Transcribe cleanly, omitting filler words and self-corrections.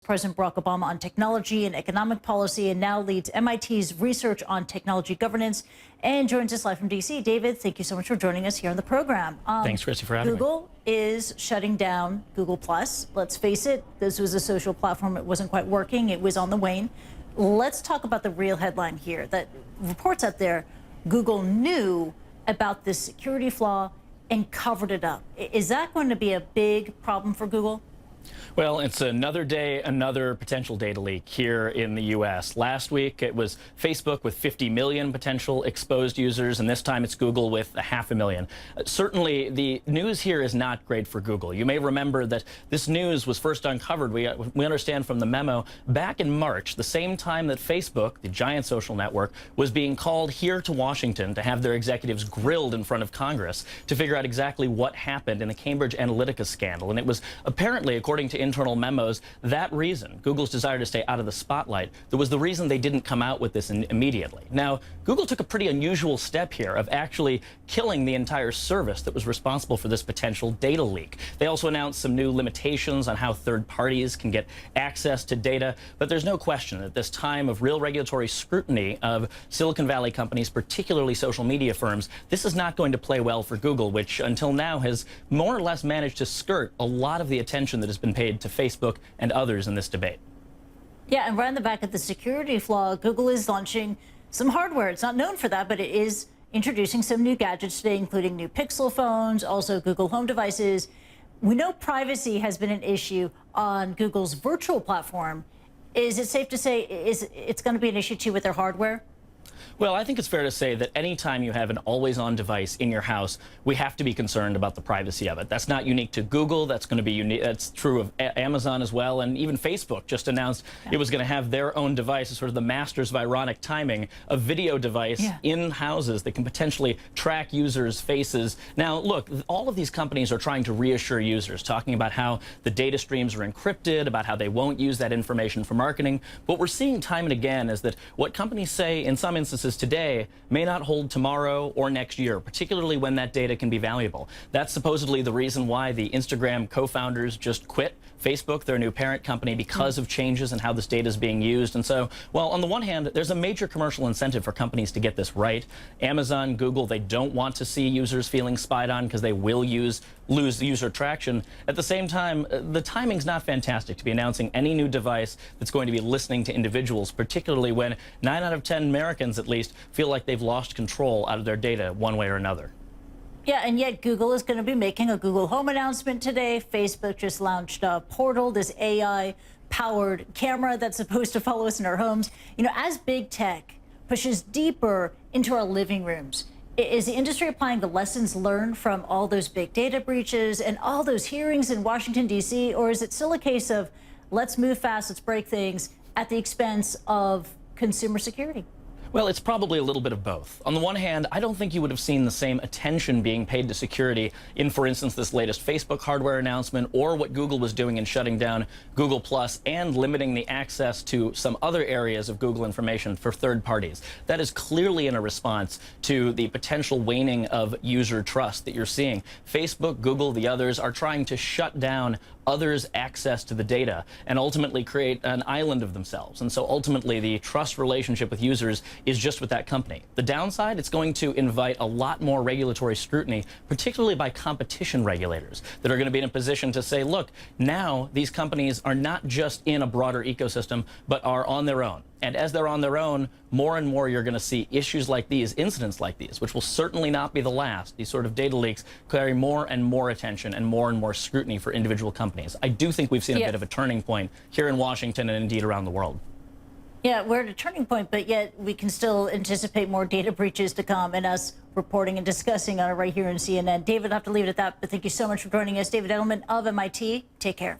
President Barack Obama on technology and economic policy and now leads MIT's research on technology governance and joins us live from D.C. David, thank you so much for joining us here on the program. Thanks, Christy, for having me. Google is shutting down Google+. Let's face it, this was a social platform. It wasn't quite working. It was on the wane. Let's talk about the real headline here. That reports out there, Google knew about this security flaw and covered it up. Is that going to be a big problem for Google? Well, it's another day, another potential data leak here in the U.S. Last week, it was Facebook with 50 million potential exposed users, and this time it's Google with 500,000. Certainly, the news here is not great for Google. You may remember that this news was first uncovered, we understand from the memo, back in March, the same time that Facebook, the giant social network, was being called here to Washington to have their executives grilled in front of Congress to figure out exactly what happened in the Cambridge Analytica scandal. And it was apparently, according to internal memos, that reason, Google's desire to stay out of the spotlight, that was the reason they didn't come out with this immediately. Now, Google took a pretty unusual step here of actually killing the entire service that was responsible for this potential data leak. They also announced some new limitations on how third parties can get access to data, but there's no question that at this time of real regulatory scrutiny of Silicon Valley companies, particularly social media firms, this is not going to play well for Google, which until now has more or less managed to skirt a lot of the attention that has been paid to Facebook and others in this debate. Yeah, and right on the back of the security flaw, Google is launching some hardware. It's not known for that, but it is introducing some new gadgets today, including new Pixel phones, also Google Home devices. We know privacy has been an issue on Google's virtual platform. Is it safe to say it's going to be an issue too with their hardware? Well, I think it's fair to say that any time you have an always-on device in your house, we have to be concerned about the privacy of it. That's not unique to Google. That's going to be unique. That's true of Amazon as well. And even Facebook just announced it was going to have their own device, sort of the masters of ironic timing, a video device in houses that can potentially track users' faces. Now, look, all of these companies are trying to reassure users, talking about how the data streams are encrypted, about how they won't use that information for marketing. What we're seeing time and again is that what companies say in some instances today may not hold tomorrow or next year, particularly when that data can be valuable. That's supposedly the reason why the Instagram co-founders just quit Facebook, their new parent company, because of changes in how this data is being used. And so, well, on the one hand, there's a major commercial incentive for companies to get this right. Amazon, Google, they don't want to see users feeling spied on because they will lose user traction. At the same time, the timing's not fantastic to be announcing any new device that's going to be listening to individuals, particularly when 9 out of 10 Americans, at least, feel like they've lost control out of their data one way or another. Yeah, and yet Google is going to be making a Google Home announcement today. Facebook just launched a Portal, this AI-powered camera that's supposed to follow us in our homes. You know, as big tech pushes deeper into our living rooms, is the industry applying the lessons learned from all those big data breaches and all those hearings in Washington, D.C., or is it still a case of let's move fast, let's break things at the expense of consumer security? Well, it's probably a little bit of both. On the one hand, I don't think you would have seen the same attention being paid to security in, for instance, this latest Facebook hardware announcement or what Google was doing in shutting down Google Plus and limiting the access to some other areas of Google information for third parties. That is clearly in a response to the potential waning of user trust that you're seeing. Facebook, Google, the others are trying to shut down others' access to the data and ultimately create an island of themselves. And so ultimately the trust relationship with users is just with that company. The downside, it's going to invite a lot more regulatory scrutiny, particularly by competition regulators that are going to be in a position to say, look, now these companies are not just in a broader ecosystem, but are on their own. And as they're on their own, more and more you're going to see issues like these, incidents like these, which will certainly not be the last. These sort of data leaks carry more and more attention and more scrutiny for individual companies. I do think we've seen a bit of a turning point here in Washington and indeed around the world. Yeah, we're at a turning point, but yet we can still anticipate more data breaches to come and us reporting and discussing on it right here in CNN. David, I'll have to leave it at that, but thank you so much for joining us. David Edelman of MIT. Take care.